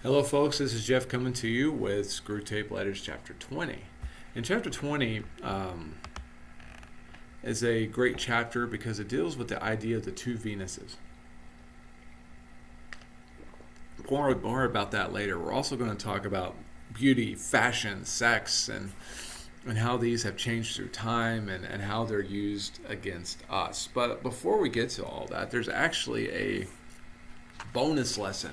Hello, folks. This is Jeff coming to you with Screwtape Letters, Chapter 20. And Chapter 20 is a great chapter because it deals with the idea of the two Venuses. More about that later. We're also going to talk about beauty, fashion, sex, and how these have changed through time and how they're used against us. But before we get to all that, there's actually a bonus lesson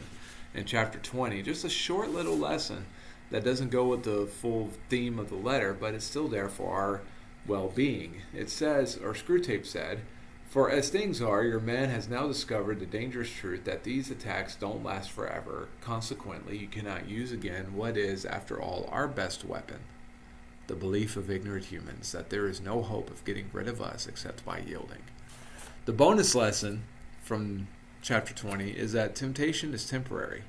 in chapter 20, just a short little lesson that doesn't go with the full theme of the letter, but it's still there for our well-being. It says, or Screwtape said, "For as things are, your man has now discovered the dangerous truth that these attacks don't last forever. Consequently, you cannot use again what is, after all, our best weapon, the belief of ignorant humans that there is no hope of getting rid of us except by yielding." The bonus lesson from chapter 20 is that temptation is temporary.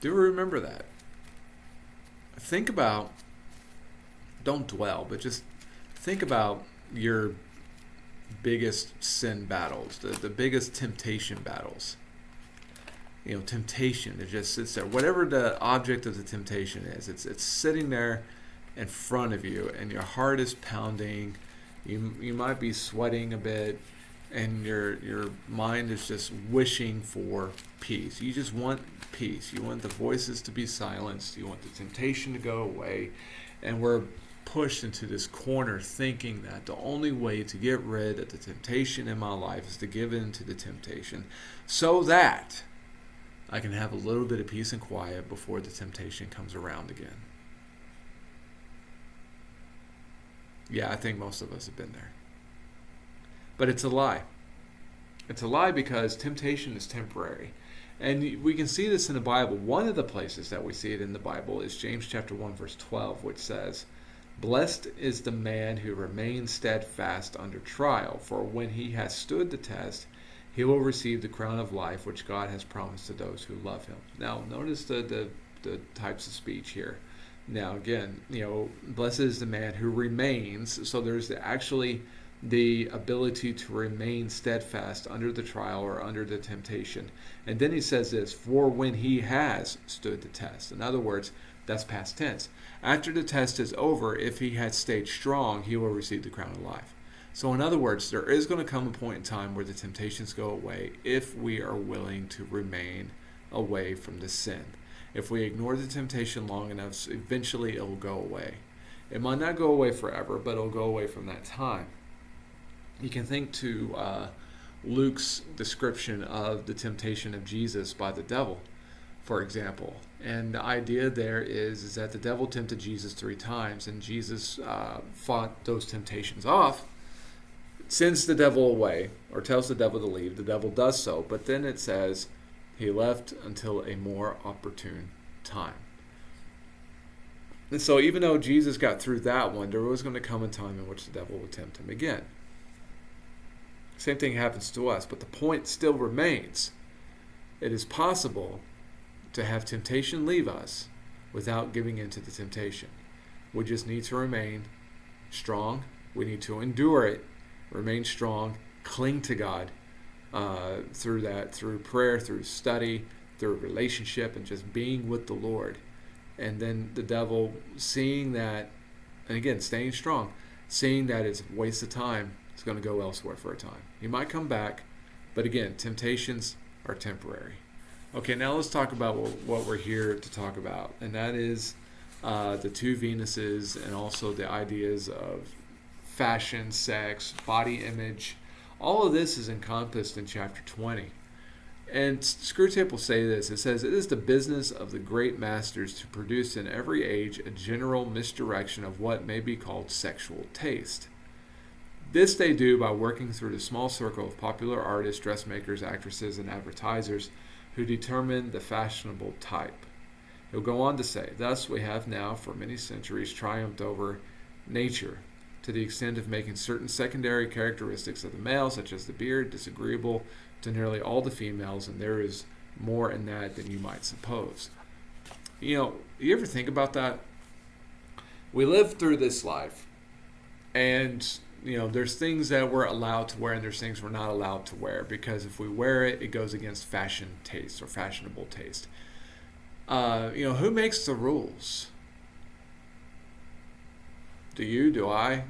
Do remember that. Think about, don't dwell, but just think about your biggest sin battles, the biggest temptation battles. Temptation, it just sits there. Whatever the object of the temptation is, it's sitting there in front of you, and your heart is pounding. You might be sweating a bit, and your mind is just wishing for peace. You just want peace. You want the voices to be silenced. You want the temptation to go away. And we're pushed into this corner thinking that the only way to get rid of the temptation in my life is to give in to the temptation so that I can have a little bit of peace and quiet before the temptation comes around again. Yeah, I think most of us have been there. But it's a lie. It's a lie because temptation is temporary. And we can see this in the Bible. One of the places that we see it in the Bible is James chapter 1, verse 12, which says, "Blessed is the man who remains steadfast under trial, for when he has stood the test, he will receive the crown of life which God has promised to those who love him." Now, notice the types of speech here. Now, again, blessed is the man who remains. So there's actually the ability to remain steadfast under the trial or under the temptation. And then he says this, "For when he has stood the test." In other words, that's past tense. After the test is over, if he has stayed strong, he will receive the crown of life. So in other words, there is going to come a point in time where the temptations go away if we are willing to remain away from the sin. If we ignore the temptation long enough, eventually it will go away. It might not go away forever, but it'll go away from that time. You can think to Luke's description of the temptation of Jesus by the devil, for example. And the idea there is that the devil tempted Jesus 3 times, and Jesus fought those temptations off, sends the devil away, or tells the devil to leave. The devil does so, but then it says he left until a more opportune time. And so even though Jesus got through that one, there was going to come a time in which the devil would tempt him again. Same thing happens to us, but the point still remains. It is possible to have temptation leave us without giving in to the temptation. We just need to remain strong. We need to endure it, remain strong, cling to God through that, through prayer, through study, through relationship, and just being with the Lord. And then the devil, seeing that, and again, staying strong, seeing that it's a waste of time, is going to go elsewhere for a time. He might come back, but again, temptations are temporary. Okay, now let's talk about what we're here to talk about, and that is the two Venuses and also the ideas of fashion, sex, body image. All of this is encompassed in chapter 20. And Screwtape will say this. It says, "It is the business of the great masters to produce in every age a general misdirection of what may be called sexual taste. This they do by working through the small circle of popular artists, dressmakers, actresses, and advertisers who determine the fashionable type." He'll go on to say, "Thus we have now for many centuries triumphed over nature to the extent of making certain secondary characteristics of the male, such as the beard, disagreeable to nearly all the females, and there is more in that than you might suppose." You ever think about that? We live through this life, and there's things that we're allowed to wear and there's things we're not allowed to wear, because if we wear it, it goes against fashion taste or fashionable taste. Who makes the rules? Do you? Do I?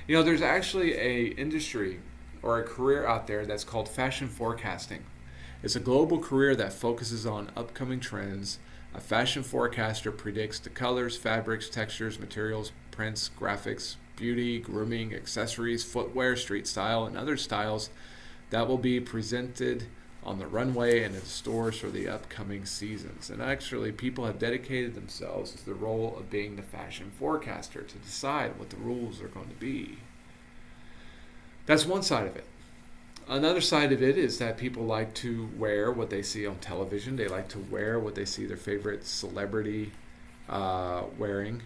There's actually a industry or a career out there that's called fashion forecasting. It's a global career that focuses on upcoming trends. A fashion forecaster predicts the colors, fabrics, textures, materials, prints, graphics, beauty, grooming, accessories, footwear, street style, and other styles that will be presented on the runway and in stores for the upcoming seasons. And actually, people have dedicated themselves to the role of being the fashion forecaster to decide what the rules are going to be. That's one side of it. Another side of it is that people like to wear what they see on television. They like to wear what they see their favorite celebrity wearing.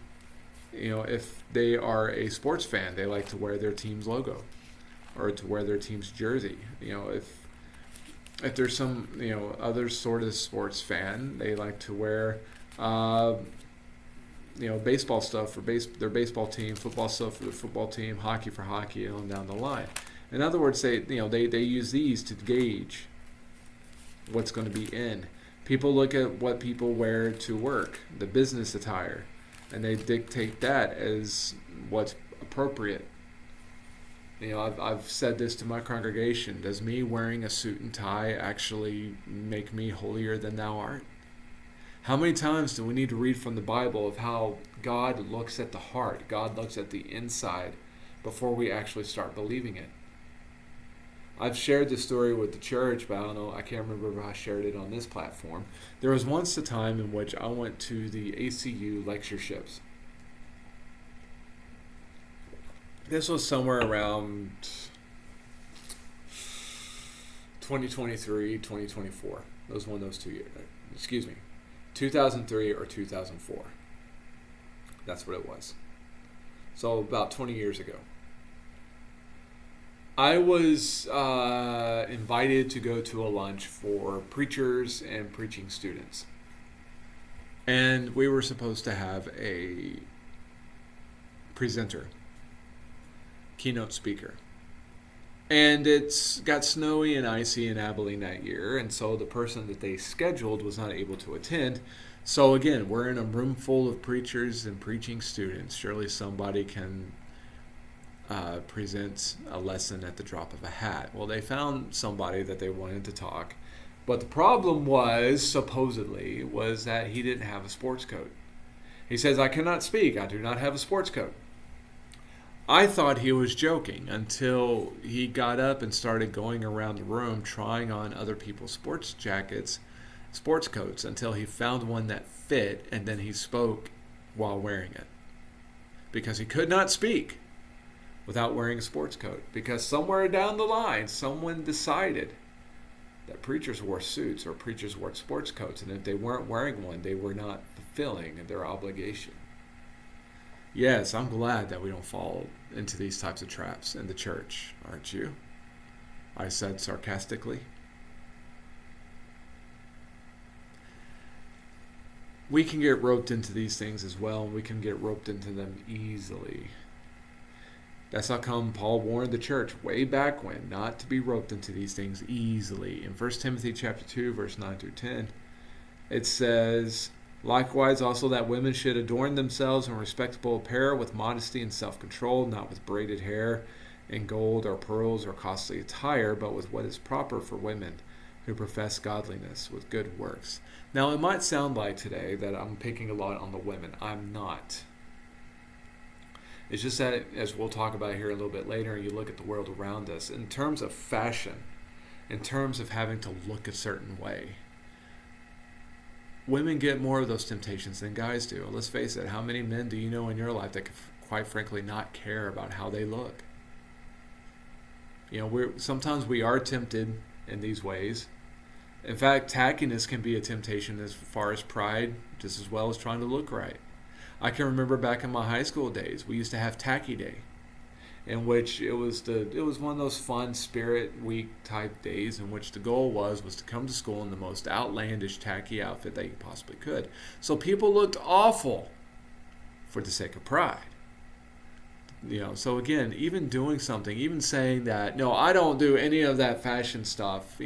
If they are a sports fan, they like to wear their team's logo or to wear their team's jersey. If there's some other sort of sports fan, they like to wear baseball stuff for their baseball team, football stuff for their football team, hockey for hockey, and on down the line. In other words, they use these to gauge what's going to be in. People look at what people wear to work, the business attire, and they dictate that as what's appropriate. I've said this to my congregation. Does me wearing a suit and tie actually make me holier than thou art? How many times do we need to read from the Bible of how God looks at the heart, God looks at the inside before we actually start believing it? I've shared this story with the church, but I can't remember if I shared it on this platform. There was once a time in which I went to the ACU lectureships. This was somewhere around 2023, 2024. It was one of those 2 years. 2003 or 2004. That's what it was. So about 20 years ago. I was invited to go to a lunch for preachers and preaching students. And we were supposed to have a presenter, keynote speaker. And it's got snowy and icy in Abilene that year, and so the person that they scheduled was not able to attend. So again, we're in a room full of preachers and preaching students. Surely somebody can present a lesson at the drop of a hat. Well, they found somebody that they wanted to talk, but the problem was that he didn't have a sports coat. He says, "I cannot speak. I do not have a sports coat." I thought he was joking until he got up and started going around the room trying on other people's sports jackets, sports coats, until he found one that fit, and then he spoke while wearing it. Because he could not speak without wearing a sports coat. Because somewhere down the line, someone decided that preachers wore suits or preachers wore sports coats, and if they weren't wearing one, they were not fulfilling their obligation. Yes, I'm glad that we don't fall into these types of traps in the church, aren't you? I said sarcastically. We can get roped into these things as well, and we can get roped into them easily. That's how come Paul warned the church way back when not to be roped into these things easily. In 1 Timothy chapter 2, verse 9 through 10, it says, "Likewise also that women should adorn themselves in respectable apparel with modesty and self-control, not with braided hair and gold or pearls or costly attire, but with what is proper for women who profess godliness with good works." Now, it might sound like today that I'm picking a lot on the women. I'm not. It's just that, as we'll talk about here a little bit later, and you look at the world around us, in terms of fashion, in terms of having to look a certain way, women get more of those temptations than guys do. Let's face it, how many men do you know in your life that quite frankly not care about how they look? Sometimes we are tempted in these ways. In fact, tackiness can be a temptation as far as pride, just as well as trying to look right. I can remember back in my high school days, we used to have Tacky Day, in which it was one of those fun Spirit Week type days in which the goal was to come to school in the most outlandish tacky outfit that you possibly could. So people looked awful for the sake of pride. So again, even doing something, even saying that, no, I don't do any of that fashion stuff,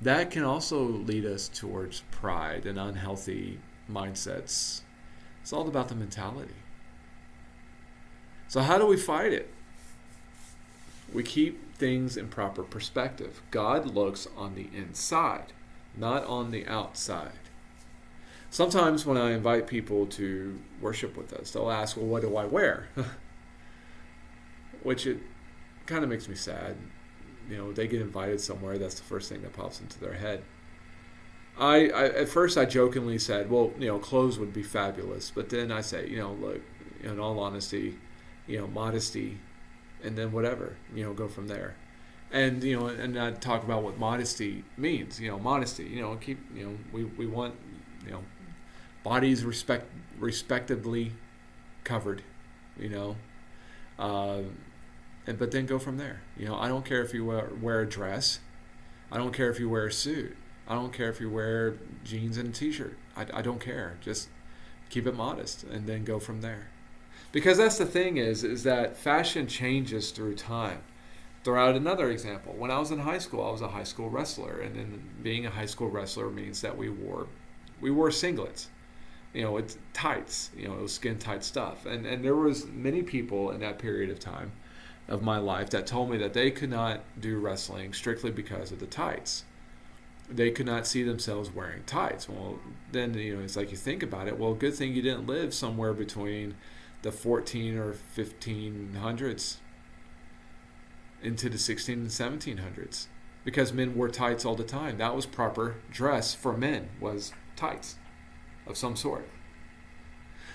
that can also lead us towards pride and unhealthy mindsets. It's all about the mentality. So how do we fight it? We keep things in proper perspective. God looks on the inside, not on the outside. Sometimes when I invite people to worship with us, they'll ask, well, what do I wear? Which it kind of makes me sad. They get invited somewhere, that's the first thing that pops into their head. I at first I jokingly said, well, clothes would be fabulous. But then I say, look, in all honesty, modesty, and then whatever, go from there. And and I talk about what modesty means. Modesty. Keep. We want bodies respectively covered. But then go from there. I don't care if you wear a dress. I don't care if you wear a suit. I don't care if you wear jeans and a t-shirt. I don't care. Just keep it modest and then go from there. Because that's the thing is that fashion changes through time. Throw out another example. When I was in high school, I was a high school wrestler, and then being a high school wrestler means that we wore singlets. It's tights. It was skin tight stuff. And there was many people in that period of time of my life that told me that they could not do wrestling strictly because of the tights. They could not see themselves wearing tights. Well, then it's like you think about it. Well, good thing you didn't live somewhere between the 14 or 1500s into the 16 and 1700s, because men wore tights all the time. That was proper dress for men, was tights of some sort.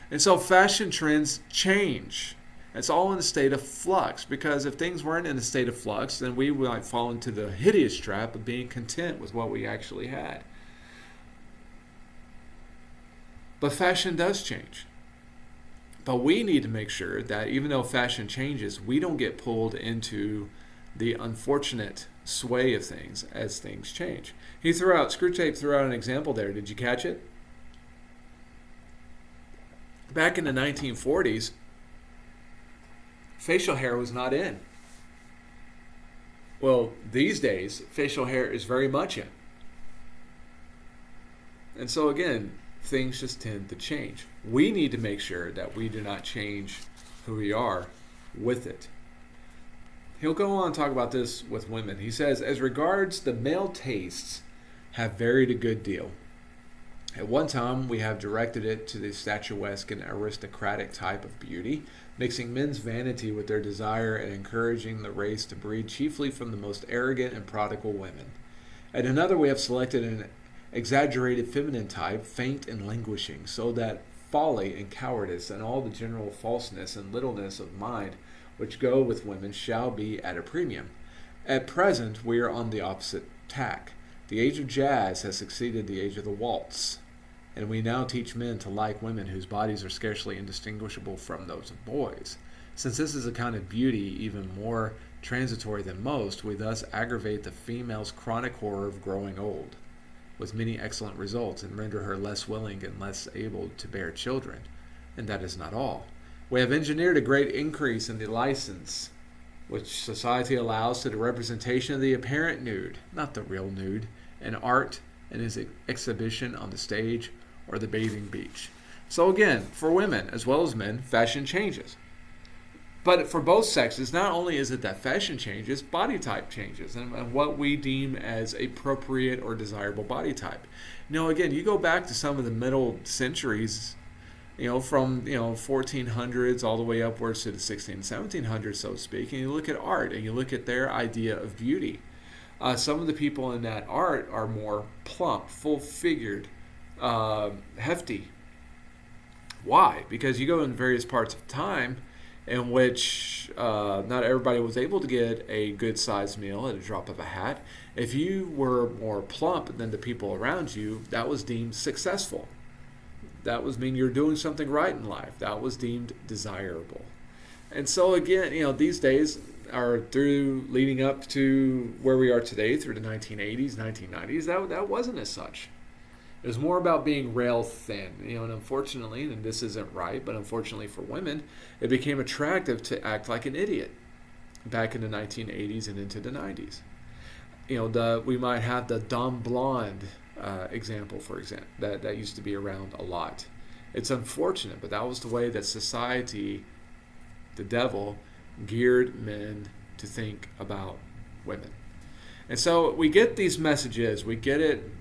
And so fashion trends change. It's all in a state of flux, because if things weren't in a state of flux, then we might fall into the hideous trap of being content with what we actually had. But fashion does change. But we need to make sure that even though fashion changes, we don't get pulled into the unfortunate sway of things as things change. Screwtape threw out an example there. Did you catch it? Back in the 1940s, facial hair was not in. Well, these days, facial hair is very much in. And so again, things just tend to change. We need to make sure that we do not change who we are with it. He'll go on to talk about this with women. He says, as regards the male tastes have varied a good deal. At one time, we have directed it to the statuesque and aristocratic type of beauty, mixing men's vanity with their desire and encouraging the race to breed chiefly from the most arrogant and prodigal women. At another, we have selected an exaggerated feminine type, faint and languishing, so that folly and cowardice and all the general falseness and littleness of mind which go with women shall be at a premium. At present, we are on the opposite tack. The age of jazz has succeeded the age of the waltz, and we now teach men to like women whose bodies are scarcely indistinguishable from those of boys. Since this is a kind of beauty even more transitory than most, we thus aggravate the female's chronic horror of growing old, with many excellent results, and render her less willing and less able to bear children. And that is not all. We have engineered a great increase in the license which society allows to the representation of the apparent nude, not the real nude, in art and its exhibition on the stage or the bathing beach. So again, for women as well as men, fashion changes. But for both sexes, not only is it that fashion changes, body type changes, and what we deem as appropriate or desirable body type. Again, you go back to some of the middle centuries, from 1400s all the way upwards to the 1700s, so to speak, and you look at art and you look at their idea of beauty. Some of the people in that art are more plump, full-figured, hefty. Why? Because you go in various parts of time in which not everybody was able to get a good-sized meal at a drop of a hat. If you were more plump than the people around you, that was deemed successful. That was mean you're doing something right in life. That was deemed desirable. And so again, these days are through leading up to where we are today through the 1980s, 1990s. That wasn't as such. It was more about being rail thin, and unfortunately, and this isn't right, but unfortunately for women, it became attractive to act like an idiot back in the 1980s and into the 90s. We might have the dumb blonde example, for example, that used to be around a lot. It's unfortunate, but that was the way that society, the devil, geared men to think about women. And so we get these messages. We get it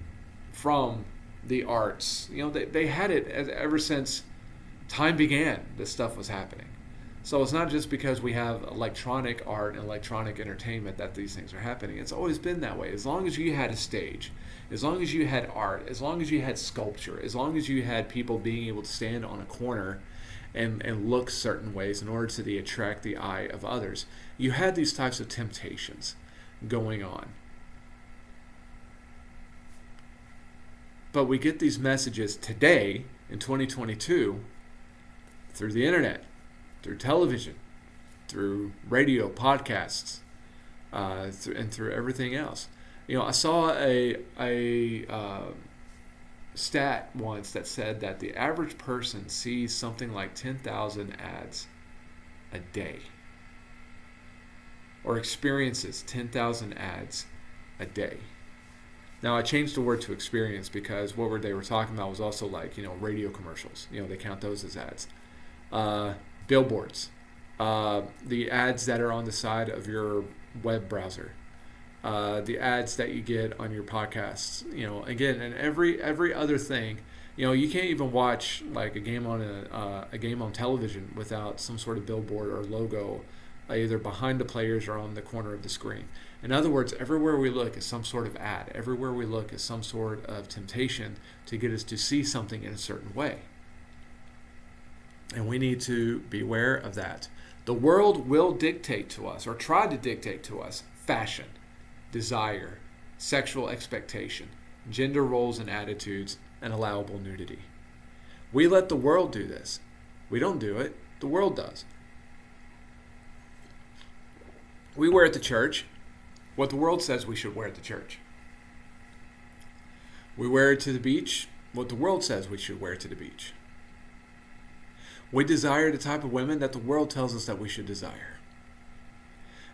from the arts. They had it ever since time began. This stuff was happening. So it's not just because we have electronic art and electronic entertainment that these things are happening. It's always been that way. As long as you had a stage, as long as you had art, as long as you had sculpture, as long as you had people being able to stand on a corner and look certain ways in order to attract the eye of others, you had these types of temptations going on. But we get these messages today in 2022 through the internet, through television, through radio, podcasts, and through everything else. I saw a stat once that said that the average person sees something like 10,000 ads a day, or experiences 10,000 ads a day. Now, I changed the word to experience because what they were talking about was also like, radio commercials. They count those as ads. Billboards, the ads that are on the side of your web browser, the ads that you get on your podcasts, again, and every other thing. You can't even watch like a game on television without some sort of billboard or logo, either behind the players or on the corner of the screen. In other words, everywhere we look is some sort of ad. Everywhere we look is some sort of temptation to get us to see something in a certain way. And we need to beware of that. The world will dictate to us, or try to dictate to us, fashion, desire, sexual expectation, gender roles and attitudes, and allowable nudity. We let the world do this. We don't do it. The world does. We wear at the church what the world says we should wear at the church. We wear to the beach what the world says we should wear to the beach. We desire the type of women that the world tells us that we should desire.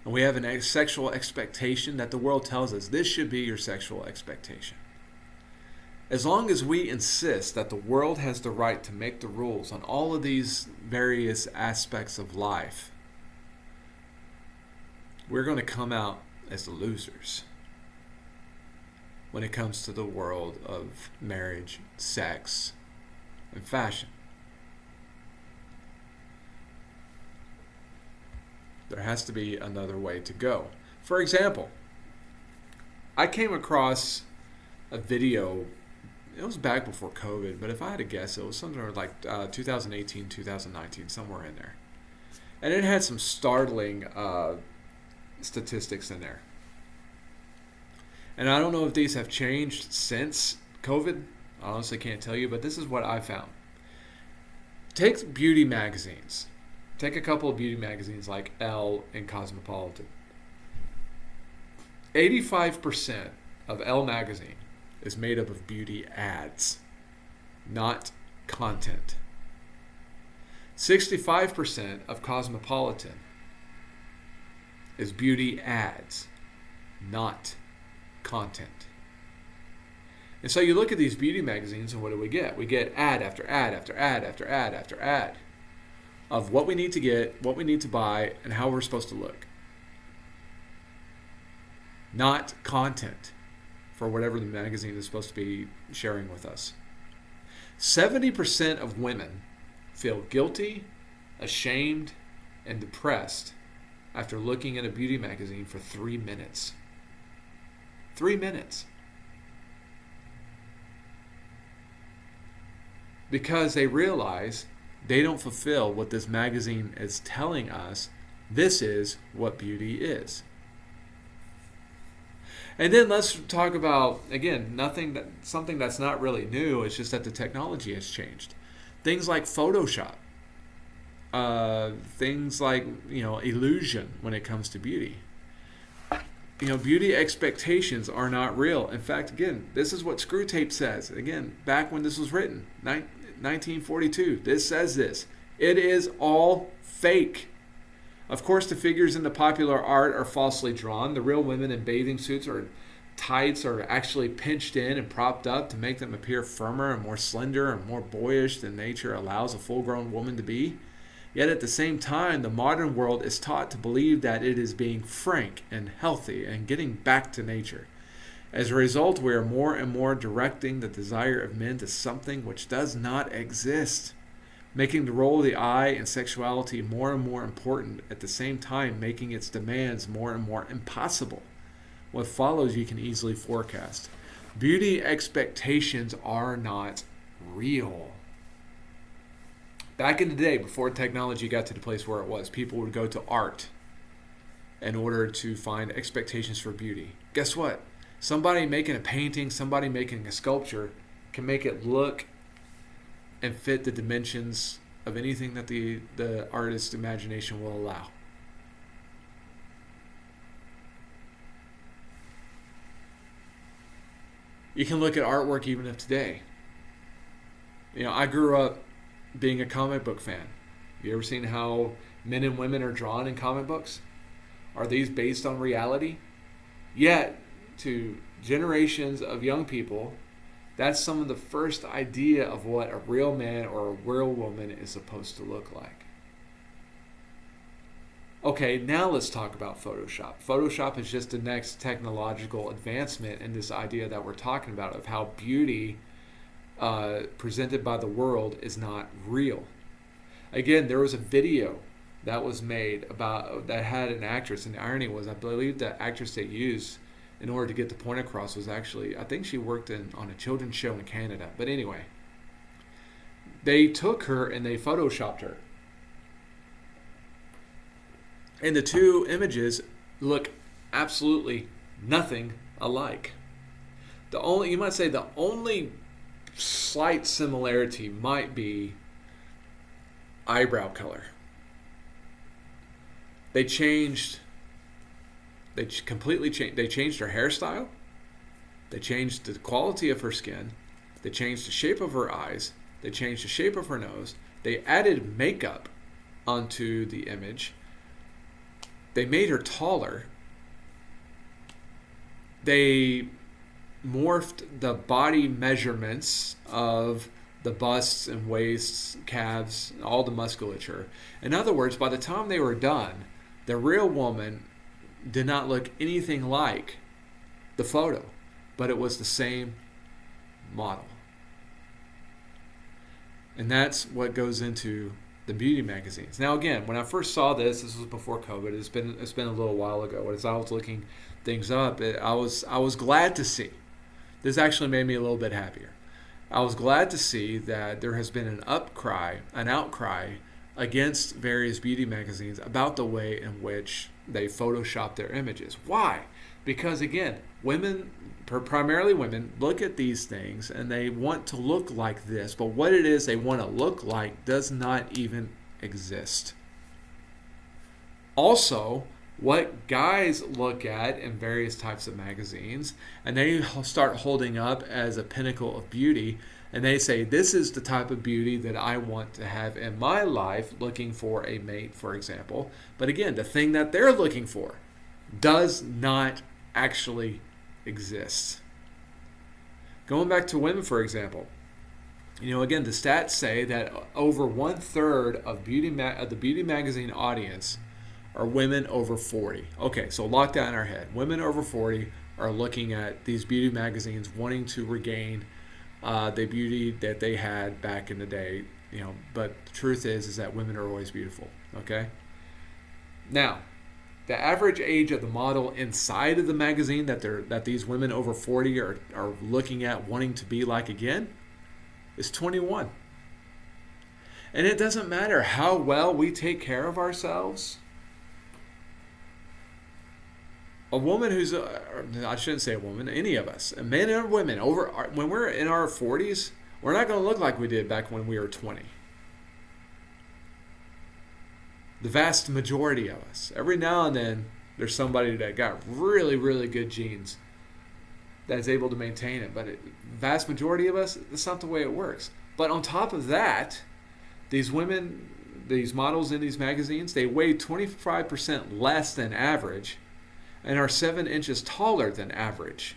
And we have a sexual expectation that the world tells us this should be your sexual expectation. As long as we insist that the world has the right to make the rules on all of these various aspects of life, we're going to come out as the losers when it comes to the world of marriage, sex, and fashion. There has to be another way to go. For example, I came across a video, it was back before COVID, but if I had to guess, it was something like 2018, 2019, somewhere in there. And it had some startling statistics in there. And I don't know if these have changed since COVID. I honestly can't tell you, but this is what I found. Take beauty magazines. Take a couple of beauty magazines like Elle and Cosmopolitan. 85% of Elle magazine is made up of beauty ads, not content. 65% of Cosmopolitan is beauty ads, not content. And so you look at these beauty magazines and what do we get? We get ad after ad after ad after ad after ad of what we need to get, what we need to buy, and how we're supposed to look. Not content for whatever the magazine is supposed to be sharing with us. 70% of women feel guilty, ashamed, and depressed after looking at a beauty magazine for 3 minutes. 3 minutes. Because they realize they don't fulfill what this magazine is telling us. This is what beauty is. And then let's talk about, again, something that's not really new. It's just that the technology has changed. Things like Photoshop. Things like, illusion when it comes to beauty. Beauty expectations are not real. In fact, again, this is what Screwtape says. Again, back when this was written, 1942, this says this. It is all fake. Of course, the figures in the popular art are falsely drawn. The real women in bathing suits are tights are actually pinched in and propped up to make them appear firmer and more slender and more boyish than nature allows a full-grown woman to be. Yet at the same time, the modern world is taught to believe that it is being frank and healthy and getting back to nature. As a result, we are more and more directing the desire of men to something which does not exist, making the role of the eye and sexuality more and more important, at the same time making its demands more and more impossible. What follows you can easily forecast. Beauty expectations are not real. Back in the day, before technology got to the place where it was, people would go to art in order to find expectations for beauty. Guess what? Somebody making a painting, somebody making a sculpture can make it look and fit the dimensions of anything that the artist's imagination will allow. You can look at artwork even of today. I grew up being a comic book fan. You ever seen how men and women are drawn in comic books? Are these based on reality? Yet, to generations of young people, that's some of the first idea of what a real man or a real woman is supposed to look like. Okay, now let's talk about Photoshop. Photoshop is just the next technological advancement in this idea that we're talking about of how beauty presented by the world is not real. Again, there was a video that was made that had an actress, and the irony was, I believe the actress they used in order to get the point across was actually, I think she worked on a children's show in Canada. But anyway, they took her and they photoshopped her. And the two images look absolutely nothing alike. You might say the only slight similarity might be eyebrow color. They completely changed. They changed her hairstyle. They changed the quality of her skin. They changed the shape of her eyes. They changed the shape of her nose. They added makeup onto the image. They made her taller. They morphed the body measurements of the busts and waists, calves, all the musculature. In other words, by the time they were done, the real woman did not look anything like the photo, but it was the same model. And that's what goes into the beauty magazines. Now again, when I first saw this was before COVID. It's been a little while ago. As I was looking things up, I was glad to see. This actually made me a little bit happier. I was glad to see that there has been an outcry against various beauty magazines about the way in which they Photoshop their images. Why? Because again, women, primarily women, look at these things and they want to look like this, but what it is they want to look like does not even exist. Also, what guys look at in various types of magazines, and they start holding up as a pinnacle of beauty, and they say, this is the type of beauty that I want to have in my life, looking for a mate, for example. But again, the thing that they're looking for does not actually exist. Going back to women, for example, again, the stats say that over 1/3 of the beauty magazine audience are women over 40. Okay, so lock that in our head. Women over 40 are looking at these beauty magazines, wanting to regain the beauty that they had back in the day. But the truth is that women are always beautiful. Okay. Now, the average age of the model inside of the magazine that these women over 40 are looking at, wanting to be like again, is 21. And it doesn't matter how well we take care of ourselves. A woman I shouldn't say a woman, any of us, men and women, when we're in our 40s, we're not going to look like we did back when we were 20. The vast majority of us. Every now and then, there's somebody that got really, really good genes that's able to maintain it. But the vast majority of us, that's not the way it works. But on top of that, these women, these models in these magazines, they weigh 25% less than average and are 7 inches taller than average.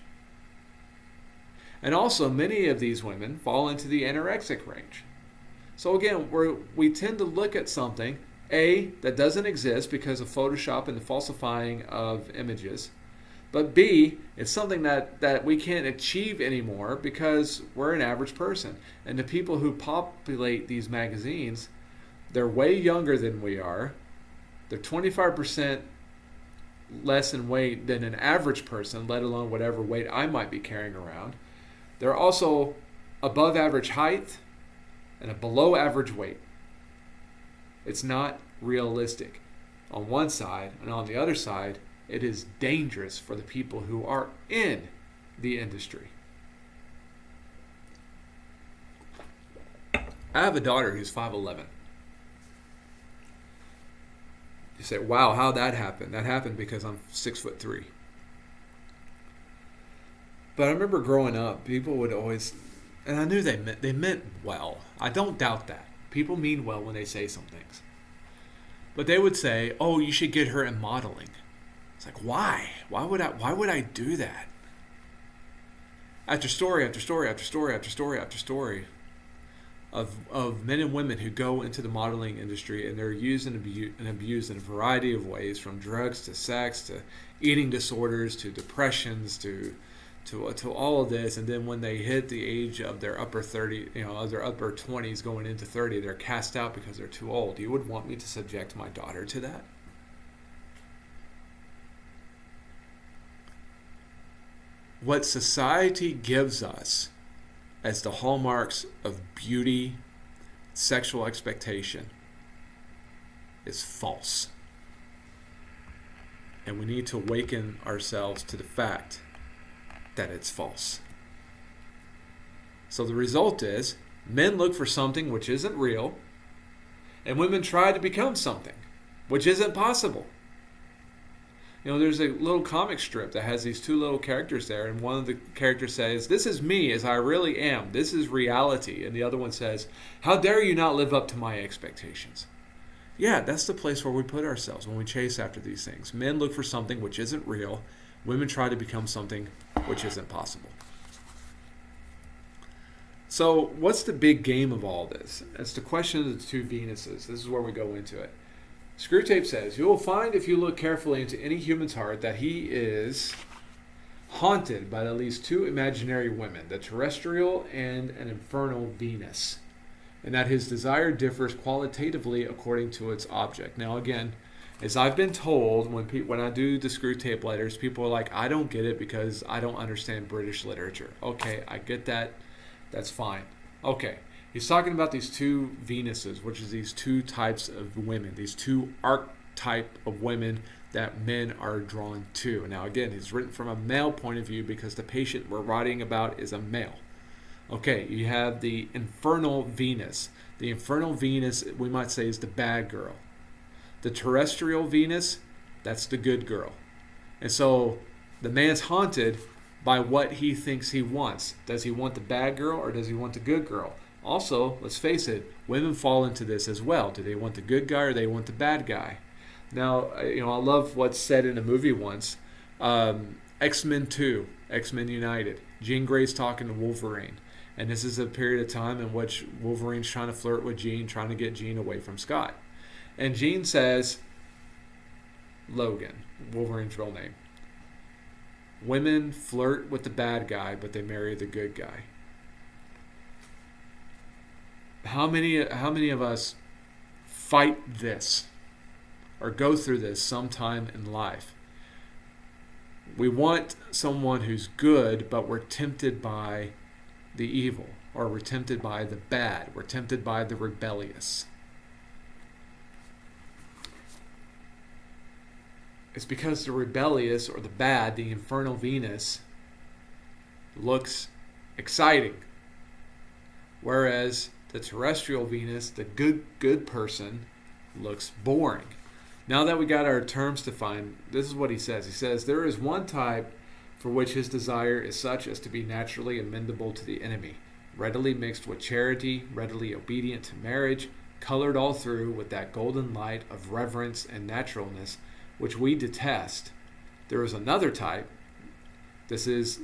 And also, many of these women fall into the anorexic range. So again, we tend to look at something, A, that doesn't exist because of Photoshop and the falsifying of images. But B, it's something that we can't achieve anymore because we're an average person. And the people who populate these magazines, they're way younger than we are. They're 25% less in weight than an average person, let alone whatever weight I might be carrying around. They're also above average height and a below average weight. It's not realistic on one side, and on the other side, it is dangerous for the people who are in the industry. I have a daughter who's 5'11". You say, wow, how'd that happen? That happened because I'm 6'3". But I remember growing up, people would always, and I knew they meant well. I don't doubt that. People mean well when they say some things. But they would say, oh, you should get her in modeling. It's like, why? Why would I do that? After story after story after story after story after story of men and women who go into the modeling industry and they're used and abused in a variety of ways, from drugs to sex to eating disorders to depressions to all of this, and then when they hit the age of their upper 30, of their upper 20s going into 30, they're cast out because they're too old. You would want me to subject my daughter to that? What society gives us as the hallmarks of beauty, sexual expectation, is false. And we need to awaken ourselves to the fact that it's false. So the result is, men look for something which isn't real, and women try to become something which isn't possible. There's a little comic strip that has these two little characters there, and one of the characters says, this is me as I really am. This is reality. And the other one says, how dare you not live up to my expectations? Yeah, that's the place where we put ourselves when we chase after these things. Men look for something which isn't real. Women try to become something which isn't possible. So what's the big game of all this? It's the question of the two Venuses. This is where we go into it. Screwtape says, you will find if you look carefully into any human's heart that he is haunted by at least two imaginary women, the Terrestrial and an Infernal Venus, and that his desire differs qualitatively according to its object. Now again, as I've been told, when I do the Screwtape Letters, people are like, I don't get it because I don't understand British literature. Okay, I get that. That's fine. Okay. He's talking about these two Venuses, which is these two types of women, these two archetype of women that men are drawn to. Now, again, he's written from a male point of view because the patient we're writing about is a male. Okay, you have the Infernal Venus. The Infernal Venus, we might say, is the bad girl. The Terrestrial Venus, that's the good girl. And so the man's haunted by what he thinks he wants. Does he want the bad girl or does he want the good girl? Also, let's face it, women fall into this as well. Do they want the good guy or do they want the bad guy? Now, I love what's said in a movie once. X-Men 2, X-Men United. Jean Grey's talking to Wolverine. And this is a period of time in which Wolverine's trying to flirt with Jean, trying to get Jean away from Scott. And Jean says, Logan, Wolverine's real name. Women flirt with the bad guy, but they marry the good guy. How many of us fight this or go through this sometime in life? We want someone who's good, but we're tempted by the evil, or we're tempted by the bad. We're tempted by the rebellious. It's because the rebellious or the bad, the Infernal Venus, looks exciting. Whereas the Terrestrial Venus, the good person, looks boring. Now that we got our terms defined, this is what he says. He says, there is one type for which his desire is such as to be naturally amendable to the enemy, readily mixed with charity, readily obedient to marriage, colored all through with that golden light of reverence and naturalness, which we detest. There is another type. This is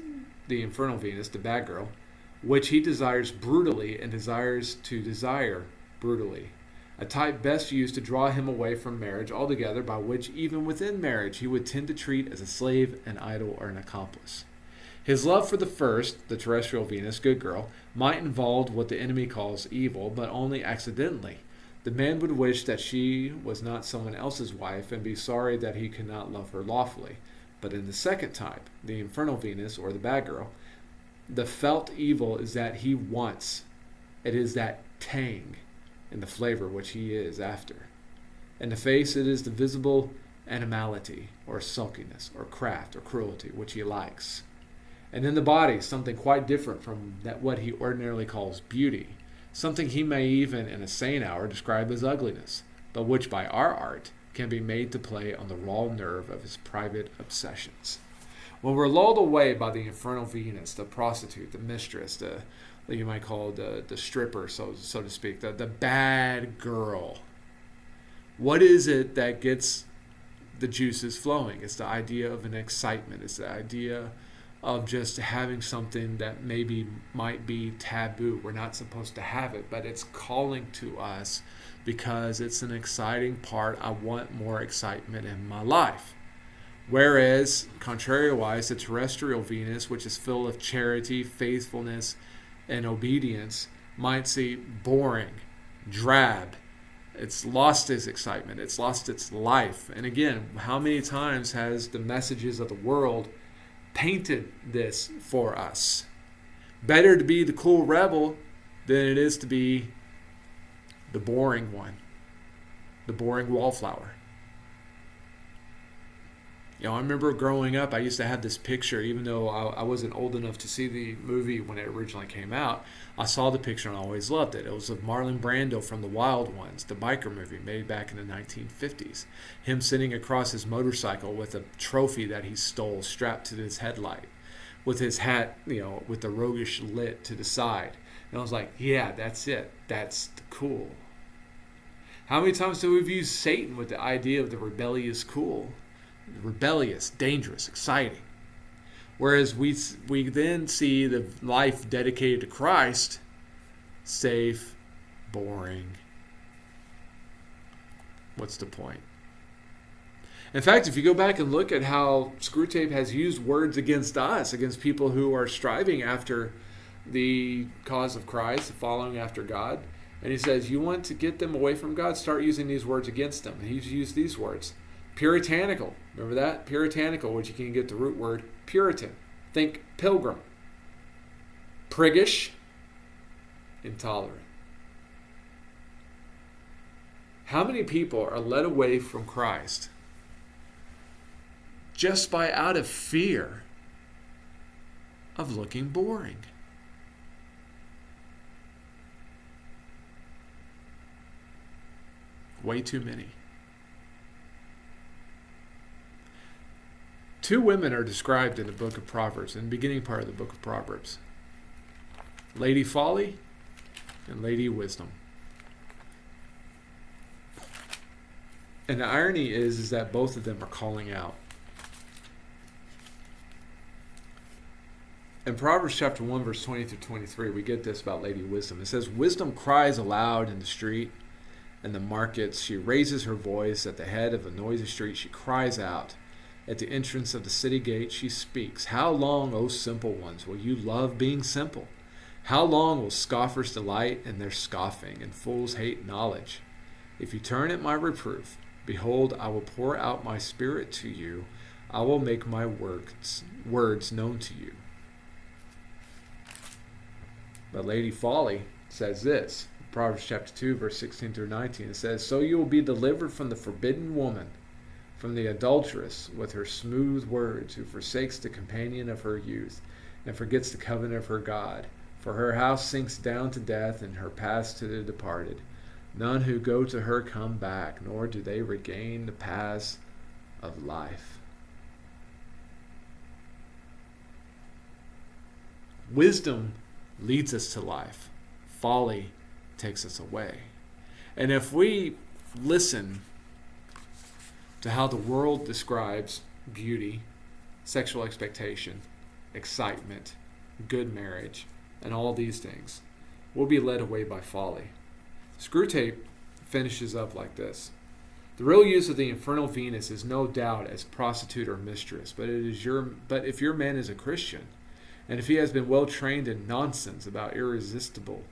the Infernal Venus, the bad girl, which he desires brutally and desires to desire brutally. A type best used to draw him away from marriage altogether, by which even within marriage he would tend to treat as a slave, an idol, or an accomplice. His love for the first, the terrestrial Venus, good girl, might involve what the enemy calls evil, but only accidentally. The man would wish that she was not someone else's wife and be sorry that he could not love her lawfully. But in the second type, the infernal Venus, or the bad girl, the felt evil is that he wants. It is that tang in the flavor which he is after. In the face, it is the visible animality, or sulkiness, or craft, or cruelty, which he likes. And in the body, something quite different from that what he ordinarily calls beauty, something he may even, in a sane hour, describe as ugliness, but which by our art can be made to play on the raw nerve of his private obsessions. When we're lulled away by the infernal Venus, the prostitute, the mistress, the you might call the stripper, so to speak, the bad girl, what is it that gets the juices flowing? It's the idea of an excitement. It's the idea of just having something that maybe might be taboo. We're not supposed to have it, but it's calling to us because it's an exciting part. I want more excitement in my life. Whereas, contrariwise, the terrestrial Venus, which is full of charity, faithfulness, and obedience, might seem boring, drab. It's lost its excitement. It's lost its life. And again, how many times has the messages of the world painted this for us? Better to be the cool rebel than it is to be the boring one, the boring wallflower. I remember growing up, I used to have this picture, even though I wasn't old enough to see the movie when it originally came out. I saw the picture and I always loved it. It was of Marlon Brando from The Wild Ones, the biker movie made back in the 1950s. Him sitting across his motorcycle with a trophy that he stole strapped to his headlight, with his hat, with the roguish lit to the side. And I was like, yeah, that's it. That's the cool. How many times do we view Satan with the idea of the rebellious cool? Rebellious, dangerous, exciting. Whereas we then see the life dedicated to Christ, safe, boring. What's the point? In fact, if you go back and look at how Screwtape has used words against us, against people who are striving after the cause of Christ, following after God, and he says, you want to get them away from God, start using these words against them. And he's used these words. Puritanical. Remember that? Puritanical, which you can get the root word Puritan. Think pilgrim. Priggish. Intolerant. How many people are led away from Christ just by out of fear of looking boring? Way too many. Two women are described in the book of Proverbs, in the beginning part of the book of Proverbs. Lady Folly and Lady Wisdom. And the irony is that both of them are calling out. In Proverbs chapter 1, verse 20 through 23, we get this about Lady Wisdom. It says, wisdom cries aloud in the street and the markets. She raises her voice at the head of a noisy street. She cries out. At the entrance of the city gate, she speaks. How long, O simple ones, will you love being simple? How long will scoffers delight in their scoffing, and fools hate knowledge? If you turn at my reproof, behold, I will pour out my spirit to you. I will make my words known to you. But Lady Folly says this, Proverbs chapter 2, verse 16 through 19. It says, so you will be delivered from the forbidden woman, from the adulteress with her smooth words, who forsakes the companion of her youth, and forgets the covenant of her God. For her house sinks down to death, and her paths to the departed. None who go to her come back, nor do they regain the paths of life. Wisdom leads us to life. Folly takes us away. And if we listen to how the world describes beauty, sexual expectation, excitement, good marriage, and all these things, we'll be led away by folly. Screwtape finishes up like this. The real use of the infernal Venus is no doubt as prostitute or mistress, but if your man is a Christian, and if he has been well trained in nonsense about irresistible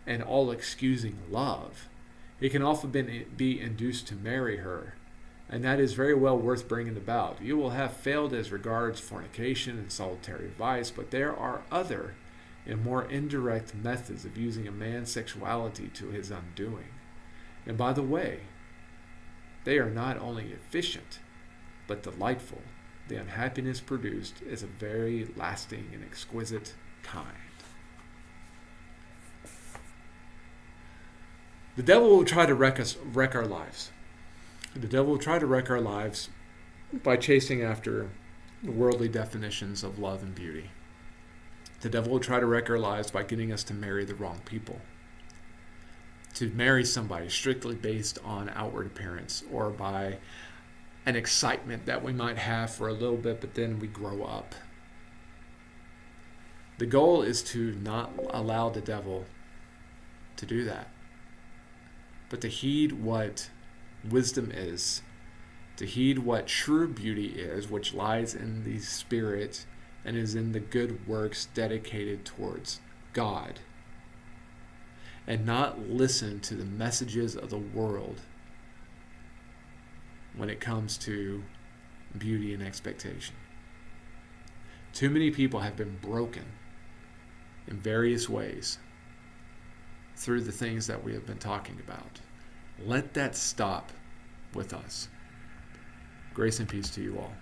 and all excusing love, he can often be induced to marry her, and that is very well worth bringing about. You will have failed as regards fornication and solitary vice, but there are other and more indirect methods of using a man's sexuality to his undoing. And by the way, they are not only efficient, but delightful. The unhappiness produced is a very lasting and exquisite kind. The devil will try to wreck our lives. The devil will try to wreck our lives by chasing after worldly definitions of love and beauty. The devil will try to wreck our lives by getting us to marry the wrong people. To marry somebody strictly based on outward appearance, or by an excitement that we might have for a little bit, but then we grow up. The goal is to not allow the devil to do that, but to heed what wisdom is, to heed what true beauty is, which lies in the Spirit and is in the good works dedicated towards God, and not listen to the messages of the world when it comes to beauty and expectation. Too many people have been broken in various ways through the things that we have been talking about. Let that stop with us. Grace and peace to you all.